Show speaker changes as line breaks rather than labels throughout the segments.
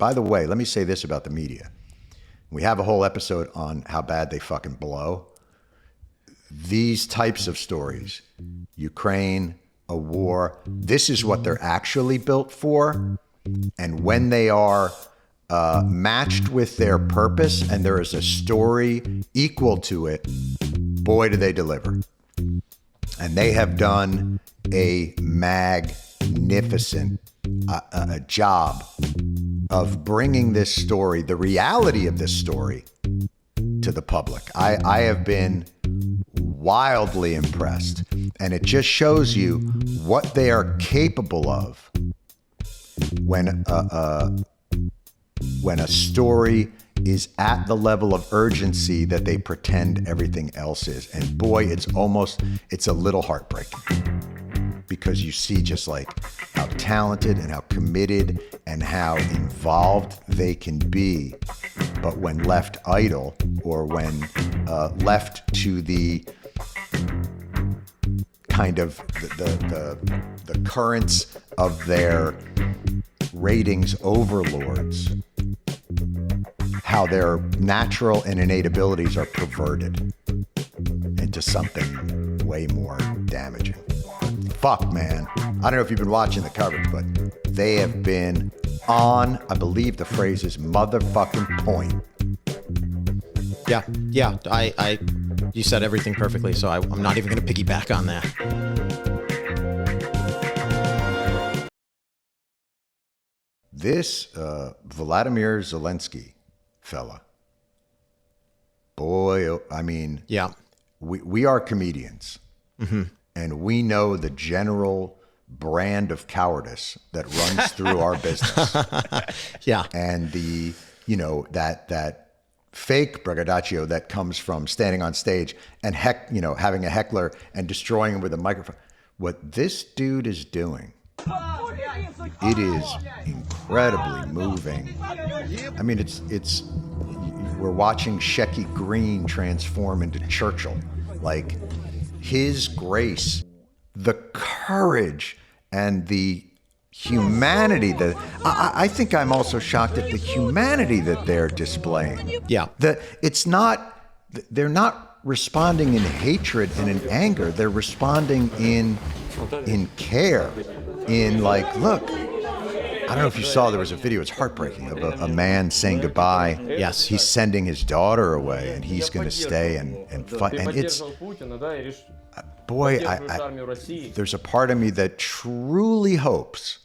By the way, let me say this about the media. We have a whole episode on how bad they fucking blow. These types of stories, Ukraine, a war, this is what they're actually built for. And when they are matched with their purpose and there is a story equal to it, boy, do they deliver. And they have done a magnificent job of bringing this story, the reality of this story, to the public. I have been wildly impressed, and it just shows you what they are capable of when a story is at the level of urgency that they pretend everything else is. And boy, it's a little heartbreaking, because you see just like how talented and how committed and how involved they can be. But when left idle, or when left to the kind of the currents of their ratings overlords, how their natural and innate abilities are perverted into something way more damaging. Fuck, man. I don't know if you've been watching the coverage, but they have been on, I believe the phrase is motherfucking point.
Yeah. You said everything perfectly, so I'm not even going to piggyback on that.
This Volodymyr Zelensky fella, boy, I mean,
yeah,
we are comedians, and we know the general brand of cowardice that runs through our business.
Yeah,
and the that fake braggadocio that comes from standing on stage and having a heckler and destroying him with a microphone. What this dude is doing, it is incredibly moving. I mean, it's we're watching Shecky Green transform into Churchill. Like, his grace, the courage, and the humanity that I think I'm also shocked at the humanity that they're displaying.
Yeah,
they're not responding in hatred and in anger. They're responding in care, in like, look, I don't know if you saw, there was a video, it's heartbreaking, of a man saying goodbye.
Yes.
He's sending his daughter away, and he's going to stay and fight. And it's, boy, there's a part of me that truly hopes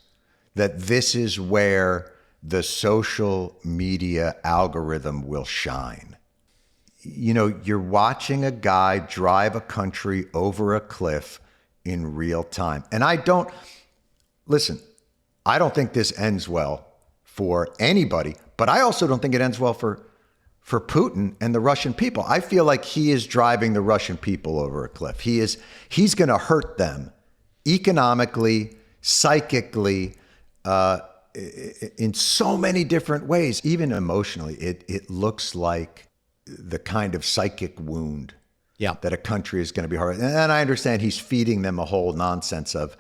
that this is where the social media algorithm will shine. You know, you're watching a guy drive a country over a cliff in real time. And I don't think this ends well for anybody, but I also don't think it ends well for Putin and the Russian people. I feel like he is driving the Russian people over a cliff. He's going to hurt them economically, psychically, in so many different ways, even emotionally. It looks like the kind of psychic wound that a country is going to be hard. And I understand he's feeding them a whole nonsense of,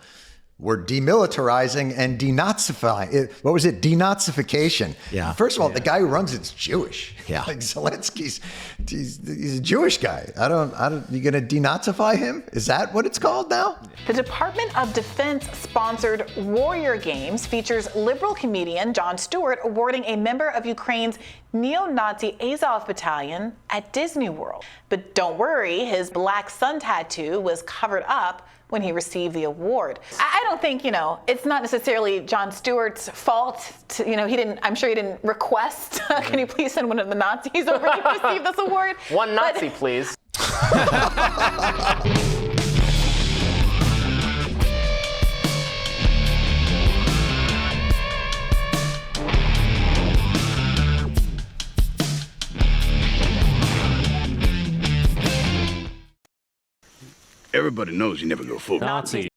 we're demilitarizing and denazifying. What was it? Denazification.
Yeah.
First of all, the guy who runs it's Jewish.
Yeah.
Like Zelensky's, he's a Jewish guy. I don't. You gonna denazify him? Is that what it's called now?
The Department of Defense sponsored Warrior Games features liberal comedian Jon Stewart awarding a member of Ukraine's neo-Nazi Azov battalion at Disney World. But don't worry, his black sun tattoo was covered up when he received the award. I don't think, it's not necessarily Jon Stewart's fault. I'm sure he didn't request, can you please send one of the Nazis over to receive this award?
One Nazi, please.
Everybody knows you never go full
Nazi.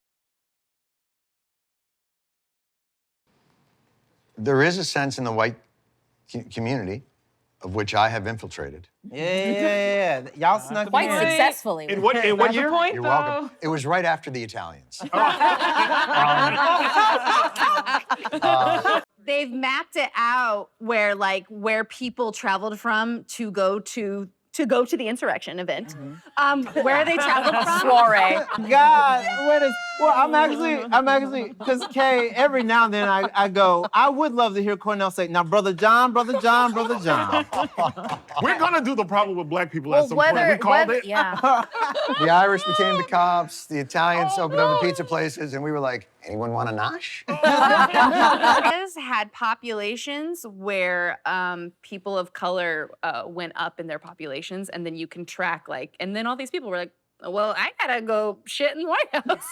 There is a sense in the white community of which I have infiltrated.
Yeah. Y'all snuck
Quite
in.
successfully.
In what year?
You're welcome. It was right after the Italians.
They've mapped it out where people traveled from to go to the insurrection event. Where they traveled from.
Soiree.
God, well, I'm actually, because Kay, every now and then I go, I would love to hear Cornell say, now, Brother John.
We're gonna do the problem with black people at some point. We called it.
Yeah.
The Irish became the cops, the Italians opened up the pizza places, and we were like, anyone want a nosh?
Has had populations where people of color went up in their populations, and then you can track and then all these people were like, well, I gotta go shit in the White House.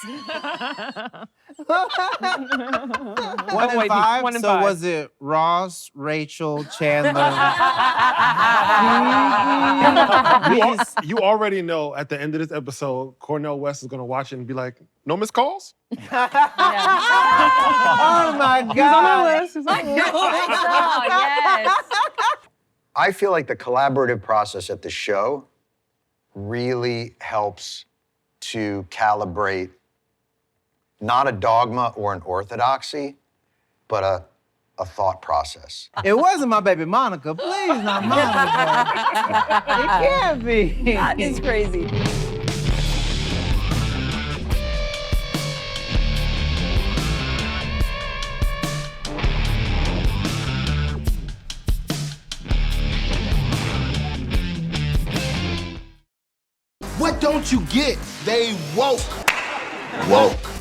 1 in 5. So was it Ross, Rachel, Chandler?
You already know at the end of this episode, Cornell West is gonna watch it and be like, no missed calls?
Oh my God.
He's on my list. Oh, yes.
I feel like the collaborative process at the show really helps to calibrate not a dogma or an orthodoxy, but a thought process.
It wasn't my baby Monica. Please, not Monica. It can't be.
That is crazy.
What don't you get? They woke.
Woke.